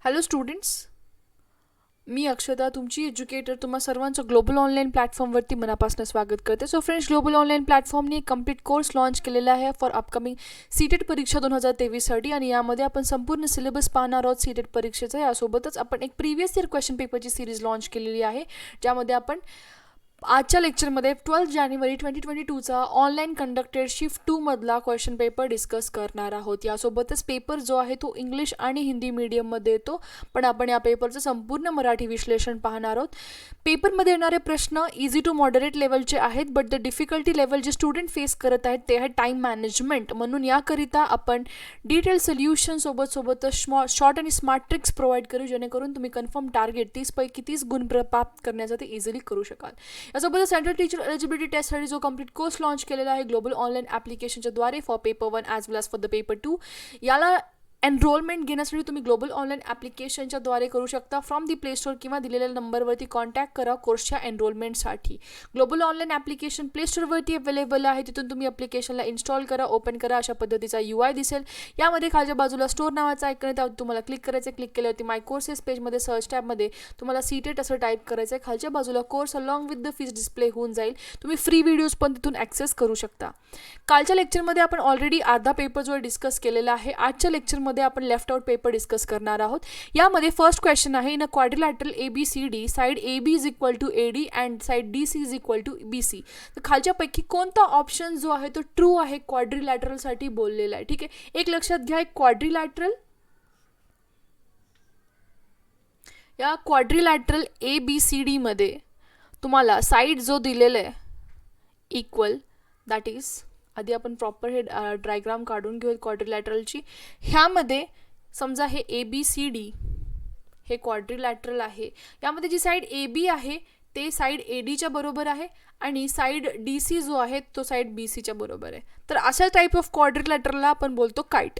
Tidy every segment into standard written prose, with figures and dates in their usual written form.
Hello students, मी अक्षता तुमची educator तुम्हा सर्वांचं ग्लोबल ऑनलाईन प्लॅटफॉर्मवरती मनापासून स्वागत करते. सो फ्रेंड्स, ग्लोबल ऑनलाईन प्लॅटफॉर्मने कंप्लीट कोर्स लॉन्च केलेला आहे फॉर अपकमिंग सीटेट परीक्षा 2023साठी आणि यामध्ये आपण संपूर्ण सिलेबस पाहणार आहोत सीटेट परीक्षेचा. यासोबतच आपण एक प्रिव्हियस इयर क्वेश्चन पेपरची सिरीज लॉन्च केलेली आहे, ज्यामध्ये आपण आजच्या लेक्चरमध्ये 12 जानेवारी 2022चा ऑनलाईन कंडक्टेड शिफ्ट 2 मधला क्वेश्चन पेपर डिस्कस करणार आहोत. यासोबतच पेपर जो आहे तो इंग्लिश आणि हिंदी मीडियममध्ये येतो, पण आपण या पेपरचं संपूर्ण मराठी विश्लेषण पाहणार आहोत. पेपरमध्ये येणारे प्रश्न इझी टू मॉडरेट लेवलचे आहेत, बट द डिफिकल्टी लेवल जे स्टुडंट फेस करत आहेत ते आहे टाईम मॅनेजमेंट. म्हणून याकरिता आपण डिटेल सोल्युशन सोबतच शॉर्ट आणि स्मार्ट ट्रिक्स प्रोव्हाइड करू, जेणेकरून तुम्ही कन्फर्म टार्गेट 30पैकी 30 गुण प्राप्त करण्याचा ते इझिली करू शकाल. यासोबतच सेंट्रल टीचर एलिजिबिलिटी टेस्टसाठी जो कंप्लीट कोर्स लॉन्च केलेला आहे ग्लोबल ऑनलाईन ॲप्लिकेशनच्या द्वारे for paper 1 as well as for the paper 2, याला एनरोलमेंट घेण्यासाठी तुम्ही ग्लोबल ऑनलाईन ॲप्लिकेशनच्या द्वारे करू शकता. फ्रॉम दी प्ले स्टोर किंवा दिलेल्या नंबरवरती कॉन्टॅक्ट करा कोर्सच्या एनरोलमेंटसाठी. ग्लोबल ऑनलाईन ॲप्लिकेशन प्ले स्टोरवरती अवेलेबल आहे, तिथून तुम्ही ॲप्लिकेशनला इन्स्टॉल करा, ओपन करा. अशा पद्धतीचा UI दिसेल. यामध्ये खालच्या बाजूला स्टोर नावाचा आयकन आहे, त्यावर तुम्हाला क्लिक करायचं. क्लिक केल्यावरती माय कोर्सेस पेजमध्ये सर्च टॅबमध्ये तुम्हाला सीटेट असं टाईप करायचं आहे. खालच्या बाजूला course along with the fees display होऊन जाईल. तुम्ही फ्री व्हिडिओज पण तिथून ॲक्सेस करू शकता. कालच्या लेक्चरमध्ये आपण ऑलरेडी अर्धा पेपर जो डिस्कस केलेला आहे. आजच्या लेक्चरमध्ये आपण लेफ्ट आउट पेपर डिस्कस करणार आहोत. यामध्ये फर्स्ट क्वेश्चन आहे, in a quadrilateral ABCD side AB is equal to AD and side DC is equal to BC. तर खालच्यापैकी कोणता ऑप्शन जो आहे तो ट्रू आहे क्वाड्रिलॅटरलसाठी बोललेला आहे. ठीक आहे, एक लक्षात घ्या, एक क्वाड्रिलॅटरल, या क्वाड्रिलॅटरल ABCD मध्ये तुम्हाला साइड जो दिलेला आहे इक्वल, दॅट इज, आधी आपण प्रॉपर हे डायग्राम काढून घेऊ क्वाड्रिलॅटरलची. ह्यामध्ये समजा हे ABCD हे क्वाड्रिलॅटरल आहे. यामध्ये जी साईड AB आहे ते साईड ADच्या बरोबर आहे आणि साईड DC जो आहे तो साईड BCच्या बरोबर आहे. तर अशा टाईप ऑफ क्वाड्रिलॅटरलला आपण बोलतो काईट.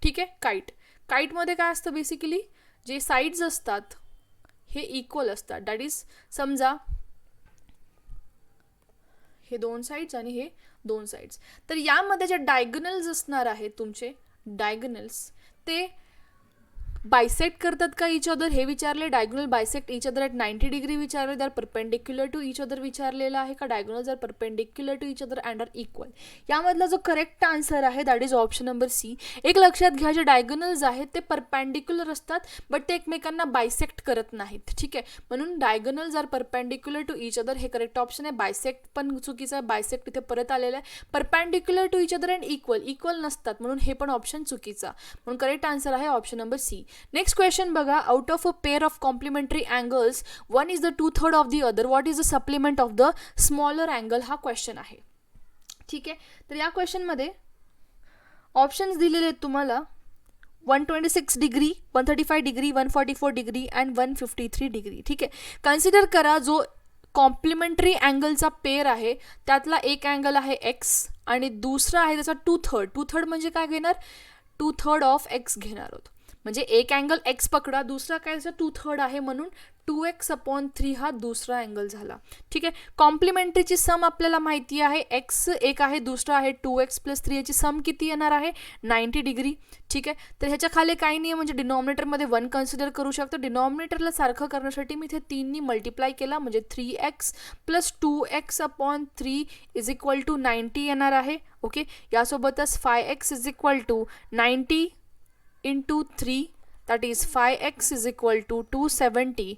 ठीक आहे, काईट. काईटमध्ये काय असतं, बेसिकली जे साईड्स असतात हे इक्वल असतात. दॅट इज, समजा हे दोन साईड्स आणि हे दोन साईड्स. तर यामध्ये जे डायगोनल्स असणार आहेत तुमचे डायगोनल्स, ते बायसेक्ट करतात का इच अदर हे विचारले. Diagonal bisect each other at 90 degree विचारले, दर परपेंडिक्युलर टू इच अदर विचारलेला आहे का डायगोनल जर perpendicular to each other and are equal. यामधला जो करेक्ट आन्सर आहे that is option number C. एक लक्षात घ्या, जे डायगोनल्स आहेत ते परपेंडिक्युलर असतात, बट ते एकमेकांना बायसेक्ट करत नाहीत. ठीक आहे, म्हणून डायगोनल जर परपेंडिक्युलर टू इच अदर हे करेक्ट ऑप्शन आहे. बायसेक्ट पण चुकीचं आहे, बायसेक्ट इथे परत आलेलं आहे. Perpendicular to each other and equal नसतात, म्हणून हे पण ऑप्शन चुकीचा. म्हणून करेक्ट आन्सर आहे option number C. Next question बघा, out of a pair of complementary angles one is the 2/3 of the other, what is the supplement of the smaller angle, हा question आहे. ठीक आहे, तर या क्वेश्चनमध्ये ऑप्शन्स दिलेले आहेत तुम्हाला 126 degree, 135 degree, 144 degree and 153 degree. ठीक आहे, कन्सिडर करा जो कॉम्प्लिमेंटरी अँगलचा पेअर आहे त्यातला एक अँगल आहे X आणि दुसरा आहे त्याचा 2/3 म्हणजे काय घेणार, 2/3 ऑफ X घेणार आहोत. म्हणजे एक अँगल X पकडा, दुसरा काय 2/3 आहे, म्हणून 2x/3 हा दुसरा अँगल झाला. ठीक आहे, कॉम्प्लिमेंटरीची सम आपल्याला माहिती आहे, X एक आहे, दुसरा आहे 2x + 3, याची सम किती येणार आहे 90 डिग्री. ठीक आहे, तर ह्याच्या खाली काही नाही आहे, म्हणजे डिनॉमिनेटरमध्ये 1 कन्सिडर करू शकतो. डिनॉमिनेटरला सारखं करण्यासाठी मी इथे 3नी मल्टिप्लाय केला, म्हणजे 3x + 2x/3 is equal to 90 येणार आहे. ओके, यासोबतच 5x is equal to 90 into 3, that is 5x is equal to 270.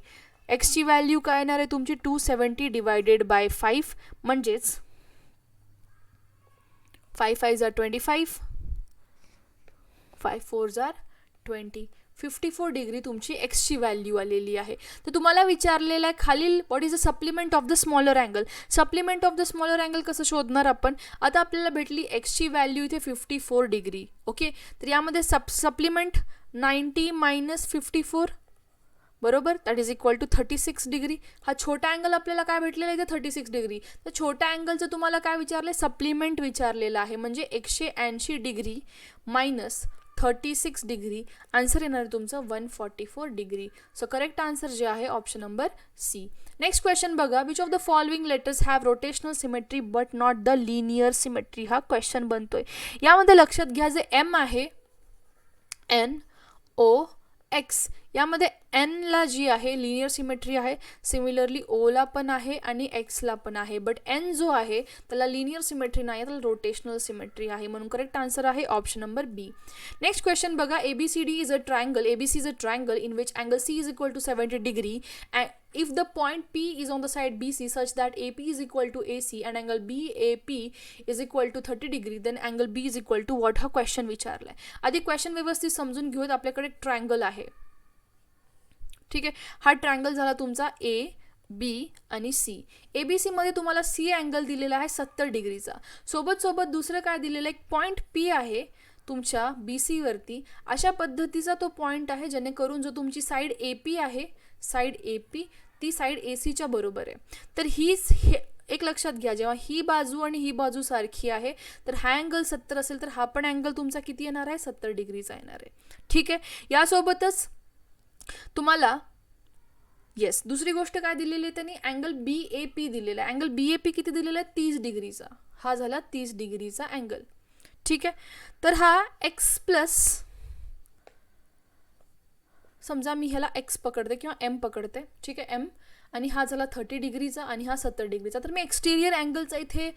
एक्सची व्हॅल्यू काय येणार आहे तुमची 270 डिवायडेड बाय 5, म्हणजेच 5 5 = 25, 5 4 = 20, 54 डिग्री तुमची एक्सची व्हॅल्यू आलेली आहे. तर तुम्हाला विचारलेलं आहे खालील what is the supplement of the smaller angle. Supplement of the smaller angle कसं शोधणार आपण, आता आपल्याला भेटली एक्सची व्हॅल्यू इथे 54 डिग्री. ओके, तर यामध्ये सप्लिमेंट 90 - 54 बरोबर, that is equal to 36 degree. हा छोटा अँगल आपल्याला काय भेटलेला आहे इथे 36 डिग्री. तर छोट्या अँगलचं तुम्हाला काय विचारलं, सप्लिमेंट विचारलेलं आहे, म्हणजे 180 डिग्री मायनस 36 डिग्री. आन्सर येणार आहे तुमचं 144 डिग्री. सो करेक्ट आन्सर जे आहे option number C. Next question बघा, which of the following letters have rotational symmetry but not the linear symmetry, हा क्वेश्चन बनतोय. यामध्ये लक्षात घ्या, जे M आहे NO X यामध्ये एनला जी आहे लिनियर सिमेट्री आहे, सिमिलरली ओला पण आहे आणि एक्सला पण आहे, बट एन जो आहे त्याला लिनियर सिमेट्री नाही, त्याला रोटेशनल सिमेट्री आहे, म्हणून करेक्ट आन्सर आहे option number B. Next question बघा, ABCD is a triangle, ABC is a triangle in which angle C is equal to 70 degree. If the point P is on the side BC such that AP is equal to AC and angle BAP is equal to 30 degree, then angle B is equal to what? हा question विचारलाय. आधी question व्यवस्थित समजून घेऊयात. आपल्याकडे triangle आहे, ठीक आहे. हा ट्रायंगल झाला तुमचा A, B आणि C. ABC मध्ये तुम्हाला C अँगल दिलेला आहे 70 डिग्रीचा. सोबत सोबत दुसरं काय दिलेलं, एक पॉईंट P आहे तुमच्या BC वरती. अशा पद्धतीचा तो पॉईंट आहे जेणेकरून जो तुमची साईड AP आहे, साईड AP ती साईड ACच्या बरोबर आहे. तर हीच एक लक्षात घ्या, जेव्हा ही बाजू आणि ही बाजू सारखी आहे तर हा अँगल 70 असेल तर हा पण अँगल तुमचा किती येणार आहे, 70 डिग्रीचा येणार आहे, ठीक आहे. यासोबतच तुम्हाला येस दुसरी गोष्ट काय दिलेली आहे त्यांनी, अँगल BAP दिलेला आहे. अँगल BAP किती दिलेला आहे, 30 डिग्रीचा. हा झाला 30 डिग्रीचा अँगल, ठीक आहे. तर हा एक्स प्लस, समजा मी ह्याला एक्स पकडते किंवा एम पकडते, ठीक आहे, एम, आणि हा झाला 30 डिग्रीचा आणि हा 70 डिग्रीचा. तर मी एक्सटिरियर अँगलचा इथे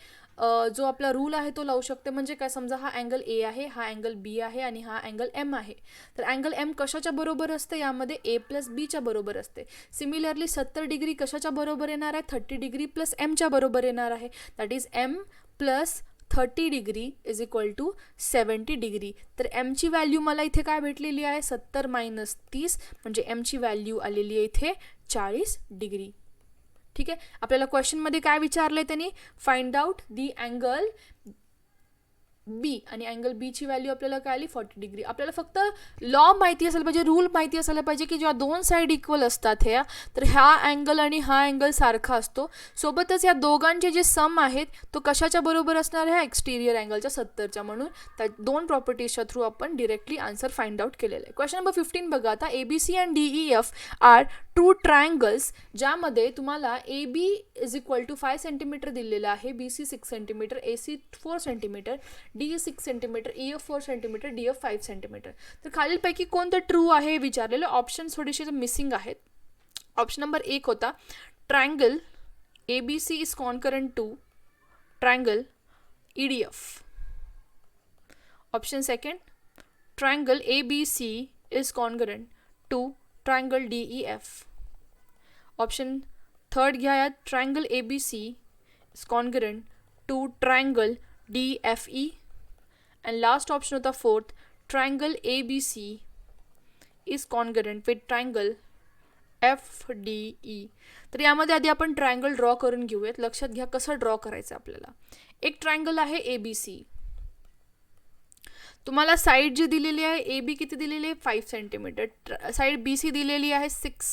जो आपला रूल आहे तो लावू शकते. म्हणजे काय, समजा हा अँगल A आहे, हा अँगल B आहे आणि हा अँगल M आहे. तर अँगल M कशाच्या बरोबर असते, यामध्ये A प्लस बीच्या बरोबर असते. सिमिलरली 70 डिग्री कशाच्या बरोबर येणार आहे, 30 डिग्री प्लस एमच्या बरोबर येणार आहे. That is M plus 30 degree is equal to 70 degree. तर एमची व्हॅल्यू मला इथे काय भेटलेली आहे, 70 मायनस 30, म्हणजे एमची व्हॅल्यू आलेली आहे इथे 40 डिग्री, ठीक आहे. आपल्याला क्वेश्चनमध्ये काय विचारलंय त्यांनी, फाइंड आउट दी अँगल बी, आणि अँगल बीची व्हॅल्यू आपल्याला काय आली, 40 डिग्री. आपल्याला फक्त लॉ माहिती असायला पाहिजे, रूल माहिती असायला पाहिजे की जेव्हा दोन साईड इक्वल असतात ह्या, तर हा अँगल आणि हा अँगल सारखा असतो. सोबतच या दोघांचे जे सम आहेत तो कशाच्या बरोबर असणार आहे, एक्सटिरियर अँगलच्या 70च्या. म्हणून त्या दोन प्रॉपर्टीजच्या थ्रू आपण डिरेक्टली आन्सर फाइंड आउट केलेलं आहे. क्वेश्चन नंबर 15 बघा आता, ABC and DEF are two triangles, ज्यामध्ये तुम्हाला AB is equal to 5 centimetre दिलेलं आहे, BC 6 centimetre, AC 4 centimetre, DE 6 centimetre, EF 4 centimetre, DF 5 centimetre. तर खालीलपैकी कोणतं ट्रू आहे विचारलेलं. ऑप्शन थोडेसे मिसिंग आहेत. ऑप्शन नंबर 1 होता triangle ABC is concurrent to triangle EDF. Option second triangle ABC is concurrent to triangle DEF. Option third घ्या यात, triangle ABC is concurrent to triangle DFE. and last option होता fourth, triangle ABC is congruent with triangle FDE. तर यामध्ये आधी आपण triangle draw करून घेऊयात. लक्षात घ्या कसं ड्रॉ करायचं आपल्याला. एक ट्रायंगल आहे ABC, तुम्हाला साईड जी दिलेली आहे AB किती दिलेली आहे, 5 सेंटीमीटर, साईड BC दिलेली आहे 6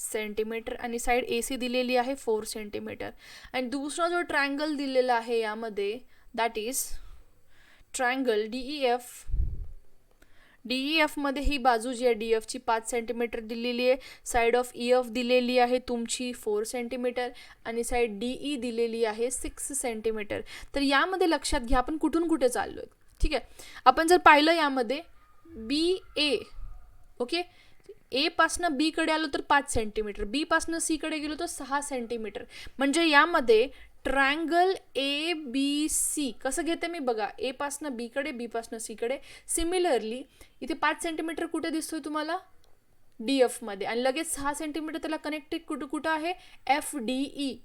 सेंटीमीटर आणि साईड AC दिलेली आहे 4 सेंटीमीटर. आणि दुसरा जो ट्रायंगल दिलेला आहे यामध्ये that is triangle DEF. DEF मध्ये ही बाजू जी आहे DF ची 5 सेंटीमीटर दिलेली आहे, साईड ऑफ EF दिलेली आहे तुमची 4 सेंटीमीटर आणि साईड DE दिलेली आहे 6 सेंटीमीटर. तर यामध्ये लक्षात घ्या आपण कुठून कुठे चाललोय, ठीक आहे. आपण जर पाहिलं यामध्ये BA, ओके, A पासनं B कडे आलो तर 5 सेंटीमीटर, B पासनं C कडे गेलो तर 6 सेंटीमीटर. म्हणजे यामध्ये ट्रायंगल ABC कसं घेते मी बघा, A पासनं B कडे, B पासनं C कडे. सिमिलरली इथे 5 सेंटीमीटर कुठे दिसतोय तुम्हाला, DF मध्ये, आणि लगेच 6 सेंटीमीटर त्याला कनेक्टेड कुठं आहे, FDE.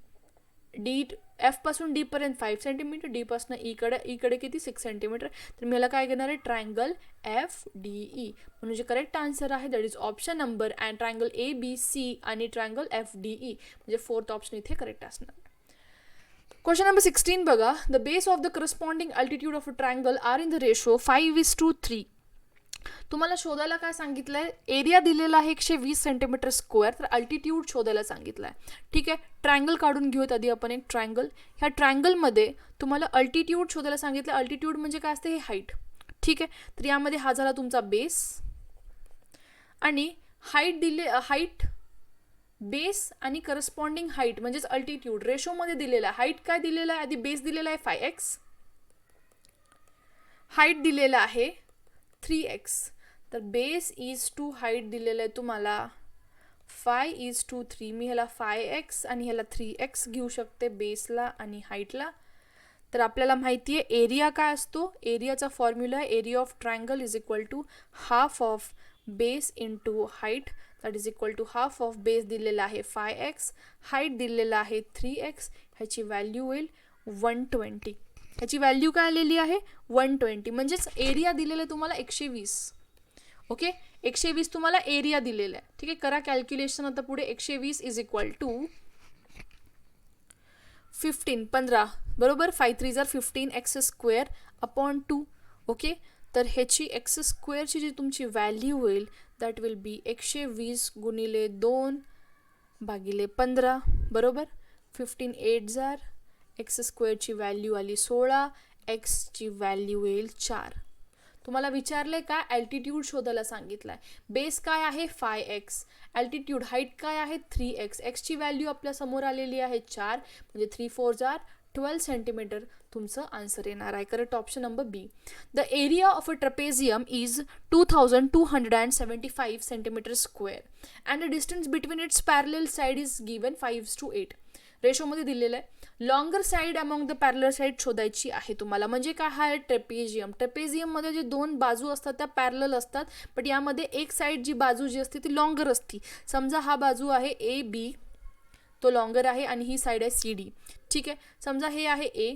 F पासून D पर्यंत 5 सेंटीमीटर, D पासून E कडे किती 6 सेंटीमीटर. तर मी ह्याला काय घेणार आहे, ट्रायंगल FDE. म्हणजे करेक्ट आन्सर आहे that is option number and triangle ABC आणि ट्रायंगल FDE. म्हणजे फोर्थ ऑप्शन इथे करेक्ट असणार. क्वेश्चन नंबर 16 बघा, the base of the corresponding altitude of a triangle are in the ratio 5:3. तुम्हाला शोधायला काय सांगितलं आहे, एरिया दिलेला आहे 120 सेंटीमीटर स्क्वेअर, तर अल्टिट्यूड शोधायला सांगितलं आहे, ठीक आहे. ट्रायंगल काढून घेऊयात आधी आपण एक ट्रायंगल. ह्या ट्रायंगलमध्ये तुम्हाला अल्टिट्यूड शोधायला सांगितलं. अल्टिट्यूड म्हणजे काय असते, हे हाईट, ठीक आहे. तर यामध्ये हा झाला तुमचा बेस आणि हाईट बेस आणि करस्पॉन्डिंग हाईट म्हणजेच अल्टिट्यूड रेशोमध्ये दिलेला आहे. हाईट काय दिलेला आहे, आधी बेस दिलेला आहे 5x, हाईट दिलेला आहे 3x. तर बेस इज टू हाईट दिलेलं आहे तुम्हाला 5:3. मी ह्याला 5x आणि ह्याला 3x घेऊ शकते बेसला आणि हाईटला. तर आपल्याला माहिती आहे एरिया काय असतो. एरियाचा फॉर्म्युला आहे area of triangle is equal to half of base into height. That is equal to half of base दिलेला आहे 5x, हाईट दिलेला आहे 3x. ह्याची व्हॅल्यू होईल 120. ह्याची व्हॅल्यू काय आलेली आहे 120. म्हणजेच एरिया दिलेला आहे तुम्हाला 120. ओके, 120 तुम्हाला एरिया दिलेला आहे. ठीक आहे, करा कॅल्क्युलेशन आता पुढे. 120 इज इक्वल टू 15 बरोबर. 5×3 = 15x² अपॉन 2. ओके, तर ह्याची एक्स स्क्वेअरची जी तुमची व्हॅल्यू होईल दॅट विल बी 120 गुणिले 2 भागिले 15 बरोबर. 15×8 x² व्हॅल्यू आली 16, एक्सची व्हॅल्यू येईल 4. तुम्हाला विचारले काय ॲल्टिट्यूड शोधायला सांगितलं आहे. बेस काय आहे 5x, ॲल्टिट्यूड हाईट काय आहे 3x, एक्सची व्हॅल्यू आपल्या समोर आलेली आहे 4, म्हणजे 3×4 = 12 सेंटीमीटर तुमचं आन्सर येणार आहे. Correct option number B. The area of a trapezium is 2275 cm² and the distance between its parallel side is given 5:8 रेशोमध्ये दिलेलं आहे. Longer side among the parallel side शोधायची आहे तुम्हाला. म्हणजे काय हा आहे ट्रेपेझियम. ट्रेपेझियममध्ये जे 2 बाजू असतात त्या पॅरलल असतात, बट यामध्ये एक साईड जी बाजू जी असते ती लॉंगर असते. समजा हा बाजू आहे AB, तो लॉंगर आहे आणि ही साईड आहे CD. ठीक आहे, समजा हे आहे A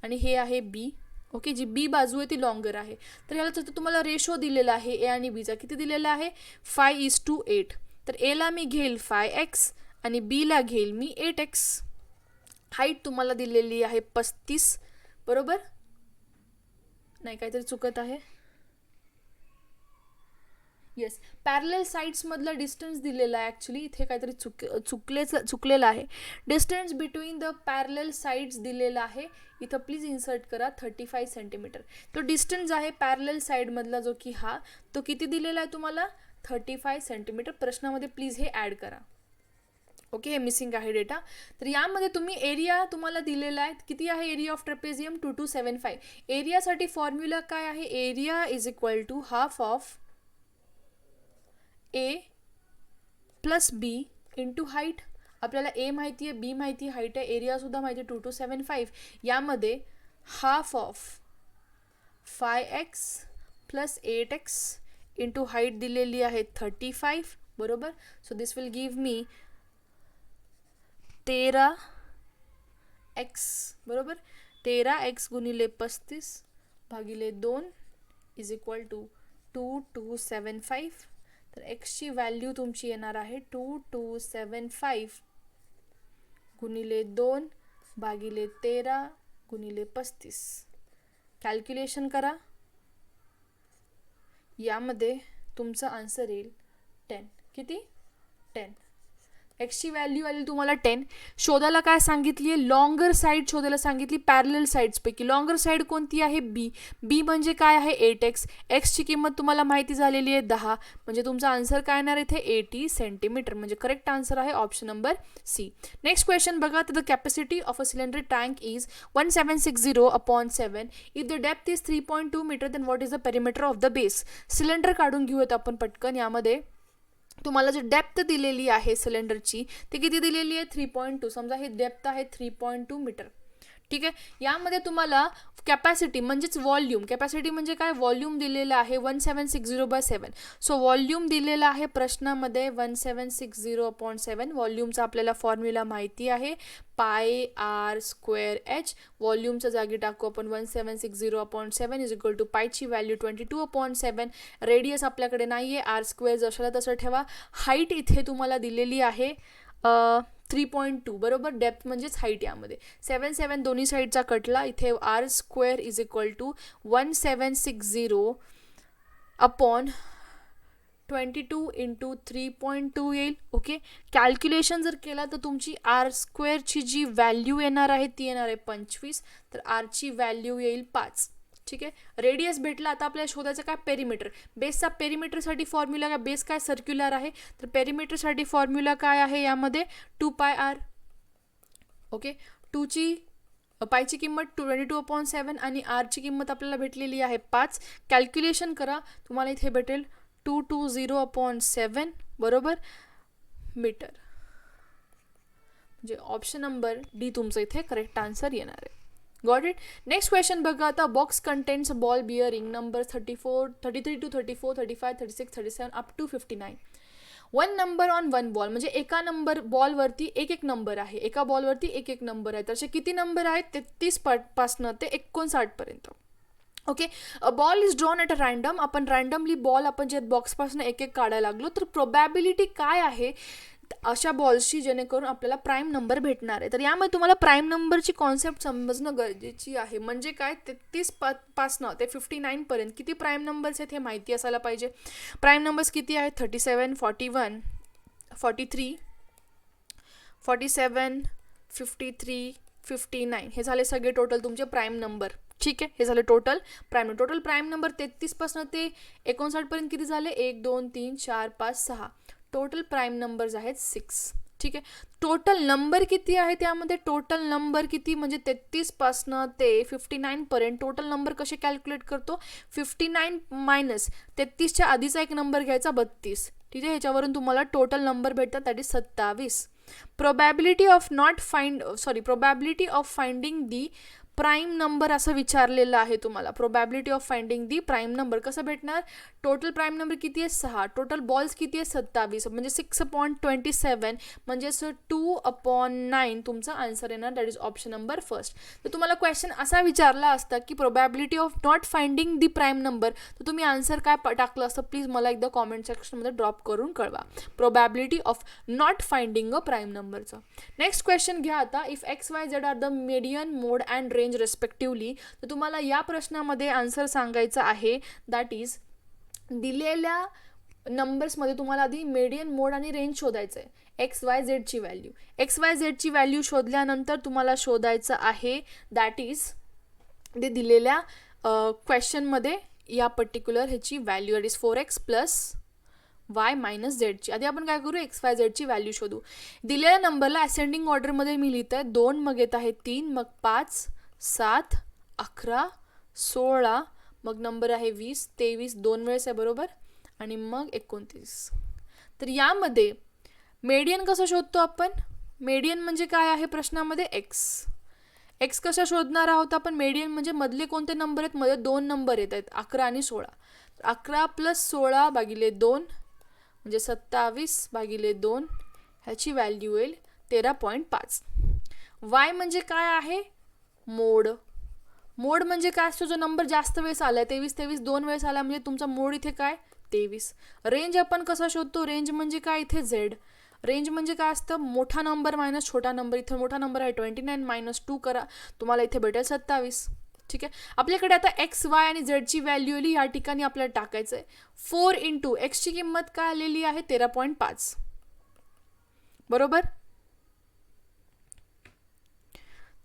आणि हे आहे B. ओके, जी B बाजू आहे ती लॉंगर आहे. तर ह्याला तुम्हाला रेशो दिलेला आहे A आणि Bचा. किती दिलेला आहे 5:8. तर Aला मी घेईल 5x आणि Bला घेईल मी 8x. हाईट तुम्हाला दिलेली आहे 35 बरोबर. नाही, काहीतरी चुकत आहे. येस, पॅरलल साईड्समधलं डिस्टन्स दिलेला आहे. ॲक्च्युली इथे काहीतरी चुकलेलं आहे. Distance between the parallel sides दिलेला आहे. इथं प्लीज इन्सर्ट करा 35 सेंटीमीटर. तो डिस्टन्स आहे पॅरलल साईडमधला जो की हा, तो किती दिलेला आहे तुम्हाला 35 सेंटीमीटर. प्रश्नामध्ये प्लीज हे ॲड करा. ओके, हे मिसिंग आहे डेटा. तर यामध्ये तुम्ही एरिया तुम्हाला दिलेला आहे. किती आहे एरिया ऑफ ट्रेपेझियम 2275. एरियासाठी फॉर्म्युला काय आहे. Area is equal to half of A plus B into height. आपल्याला A माहिती आहे, B माहिती आहे, हाईट आहे, एरियासुद्धा माहिती आहे 2275. यामध्ये half of 5x plus 8x into height दिलेली आहे 35 बरोबर. So this will give me 13x बरोबर. 13x गुणिले 35 भागिले 2 इज इक्वल टू 2275. तर एक्सची व्हॅल्यू तुमची येणार आहे 2275 गुणिले 2 भागिले 13 गुणिले 35. कॅल्क्युलेशन करा. यामध्ये तुमचं आन्सर येईल 10. किती 10. एक्सची व्हॅल्यू आली तुम्हाला 10. शोधायला काय सांगितली आहे लॉंगर साईड शोधायला सांगितली पॅरलल साईड्सपैकी. लॉंगर साईड कोणती आहे B. B म्हणजे काय आहे 8x. एक्सची किंमत तुम्हाला माहिती झालेली आहे 10. म्हणजे तुमचा आन्सर काय येणार इथे 80 सेंटीमीटर. म्हणजे करेक्ट आन्सर आहे option number C. Next question बघा. तर the capacity of a cylinder tank is 1760/7. If the depth is 3.2 metre then what is the perimeter of the base. Cylinder काढून घेऊयात आपण पटकन. यामध्ये तुम्हाला जी डेप्थ दिलेली आहे सिलेंडरची ती किती दिलेली आहे 3.2. समजा ही डेप्थ आहे 3.2 मीटर. ठीक आहे, यामध्ये तुम्हाला कॅपॅसिटी म्हणजेच व्हॉल्यूम. कॅपॅसिटी म्हणजे काय व्हॉल्यूम दिलेलं आहे 1760/7. सो व्हॉल्यूम दिलेला आहे प्रश्नामध्ये 1760/7. व्हॉल्यूमचा आपल्याला फॉर्म्युला माहिती आहे πr²h. व्हॉल्यूमच्या जागी टाकू आपण 1760/7 इज इक्वल टू पायची व्हॅल्यू 22/7. रेडियस आपल्याकडे नाही आहे, r² जशाला तसं ठेवा. हाईट इथे तुम्हाला दिलेली आहे 3.2 बरोबर. डेप्थ म्हणजेच हाईट. यामध्ये 7 दोन्ही साईडचा कटला. इथे r² is equal to 1760/22 into 3.2 येईल. ओके, कॅल्क्युलेशन जर केला तर तुमची r²ची जी व्हॅल्यू येणार आहे ती येणार आहे 25. तर rची व्हॅल्यू येईल 5. ठीक आहे, रेडियस भेटला. आता आपल्याला शोधायचं काय पेरिमीटर. बेसचा पेरिमीटरसाठी फॉर्म्युला काय. बेस काय सर्क्युलर आहे, तर पेरिमीटरसाठी फॉर्म्युला काय आहे यामध्ये 2πr. ओके, 2ची पायची किंमत 22/7 आणि आरची किंमत आपल्याला भेटलेली आहे 5. कॅल्क्युलेशन करा, तुम्हाला इथे भेटेल 220/7 बरोबर मीटर. म्हणजे ऑप्शन नंबर डी तुमचं इथे करेक्ट आन्सर येणार आहे. Got it. नेक्स्ट क्वेश्चन बघा आता. Box contains ball bearing number 33 to 34, 35, 36, 37 up to 59. One number on one ball, म्हणजे एका नंबर बॉलवरती एक नंबर आहे, एका बॉलवरती एक नंबर आहे. तर असे किती नंबर आहेत? 33 पासनं ते 59 पर्यंत. Okay. Ball is drawn at a random. आपण रँडमली बॉल आपण जे बॉक्सपासून एक काढायला लागलो, तर प्रोबॅबिलिटी काय आहे अशा बॉल्सची जेणेकरून आपल्याला प्राईम नंबर भेटणार आहे. तर यामध्ये तुम्हाला प्राईम नंबरची कॉन्सेप्ट समजणं गरजेची आहे. म्हणजे काय, 33 पासनं ते 59 पर्यंत किती प्राईम नंबर्स आहेत हे माहिती असायला पाहिजे. प्राईम नंबर्स किती आहेत? 37, 41, 43, 47, 53, 59 हे झाले सगळे टोटल तुमचे प्राईम नंबर. ठीक आहे, हे झाले टोटल प्राईम नंबर. 33 पासून ते 59 पर्यंत किती झाले? 1 2 3 4 5 6 टोटल प्राईम नंबर्स आहेत 6. ठीक आहे. टोटल नंबर किती आहे त्यामध्ये? टोटल नंबर किती म्हणजे 33 पासनं ते 59 पर्यंत टोटल नंबर कसे कॅल्क्युलेट करतो? 59 मायनस 33च्या आधीचा एक नंबर घ्यायचा 32. ठीक आहे, ह्याच्यावरून तुम्हाला टोटल नंबर भेटतात, that is 27. Probability of finding the prime number असं विचारलेलं आहे तुम्हाला. Probability of finding the prime number कसं भेटणार? टोटल प्राईम नंबर किती आहे? 6. टोटल बॉल्स किती आहे? 27. म्हणजे 6/27 म्हणजे 2/9 तुमचा आन्सर येणार, that is option number first. तर तुम्हाला क्वेश्चन असा विचारला असता की probability of not finding the prime number, तर तुम्ही आन्सर काय टाकलं असतं प्लीज मला एकदा कॉमेंट सेक्शनमध्ये ड्रॉप करून कळवा. Probability of not finding a prime नंबरचं. नेक्स्ट क्वेश्चन घ्या आता. If XYZ are the median, mode and range respectively, तर तुम्हाला या प्रश्नामध्ये आन्सर सांगायचं आहे, दॅट इज दिलेल्या नंबर्समध्ये तुम्हाला आधी मीडियन, मोड आणि रेंज शोधायचं आहे. XYZची व्हॅल्यू. XYZची व्हॅल्यू शोधल्यानंतर तुम्हाला शोधायचं आहे, दॅट इज ते दिलेल्या क्वेश्चनमध्ये या पर्टिक्युलर ह्याची value, that is 4x plus y minus झेडची. आधी आपण काय करू? XYZची व्हॅल्यू शोधू. दिलेल्या नंबरला असेंडिंग ऑर्डरमध्ये मी लिहित आहे 2, मग येत आहे 3, मग 5, 7, 11, 16, मग नंबर आहे 20, 23 2 वेळेस आहे बरोबर, आणि मग 29. तर यामध्ये मेडियन कसं शोधतो आपण? मेडियन म्हणजे काय आहे प्रश्नामध्ये? एक्स कशा शोधणार आहोत आपण? मेडियन म्हणजे मधले कोणते नंबर आहेत? मध्ये 2 नंबर येत आहेत, 11 आणि 16. 11 प्लस 16 भागिले 2 म्हणजे 27/2 ह्याची व्हॅल्यू येईल 13.5. वाय म्हणजे काय आहे? मोड. मोड म्हणजे काय असतो? जो नंबर जास्त वेळेस आला आहे, 23 2 वेळेस आला म्हणजे तुमचा मोड इथे काय? 23. रेंज आपण कसा शोधतो? रेंज म्हणजे काय? इथे झेड. रेंज म्हणजे काय असतं? मोठा नंबर मायनस छोटा नंबर. इथे मोठा नंबर आहे 29 मायनस 2 करा, तुम्हाला इथे भेटेल 27. ठीक आहे. आपल्याकडे आता एक्स, वाय आणि झेडची व्हॅल्यू आली, या ठिकाणी आपल्याला टाकायचं आहे 4 इंटू एक्सची किंमत काय आलेली आहे? 13.5 बरोबर.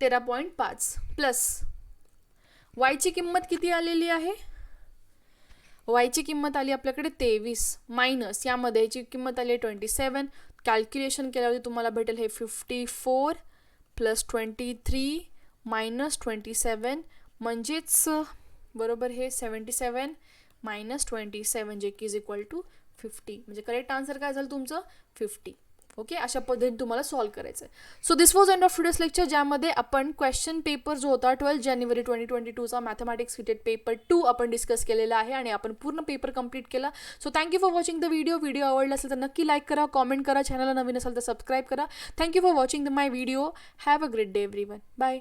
13.5 प्लस वायची किंमत किती आलेली आहे? वायची किंमत आली आपल्याकडे 23 मायनस यामध्ये याची किंमत आली 27. कॅल्क्युलेशन केल्यावरती तुम्हाला भेटेल हे 54 प्लस 23 मायनस 27 म्हणजेच बरोबर हे 77 मायनस 27 जे की इज इक्वल टू 50. म्हणजे करेक्ट आन्सर काय झालं तुमचं? 50. ओके, अशा पद्धतीने तुम्हाला सॉल्व्ह करायचं आहे. So this was end of today's lecture, ज्यामध्ये आपण क्वेश्चन पेपर जो होता 12 जानेवारी 2022चा मॅथमॅटिक्स फिटेड पेपर 2 आपण डिस्कस केलेला आहे आणि आपण पूर्ण पेपर कंप्लीट केला. So thank you for watching the video. Video आवडला असेल तर नक्की लाईक करा, कॉमेंट करा, चॅनलला नवीन असेल तर सबस्क्राईब करा. Thank you for watching my video. Have a great day everyone. Bye.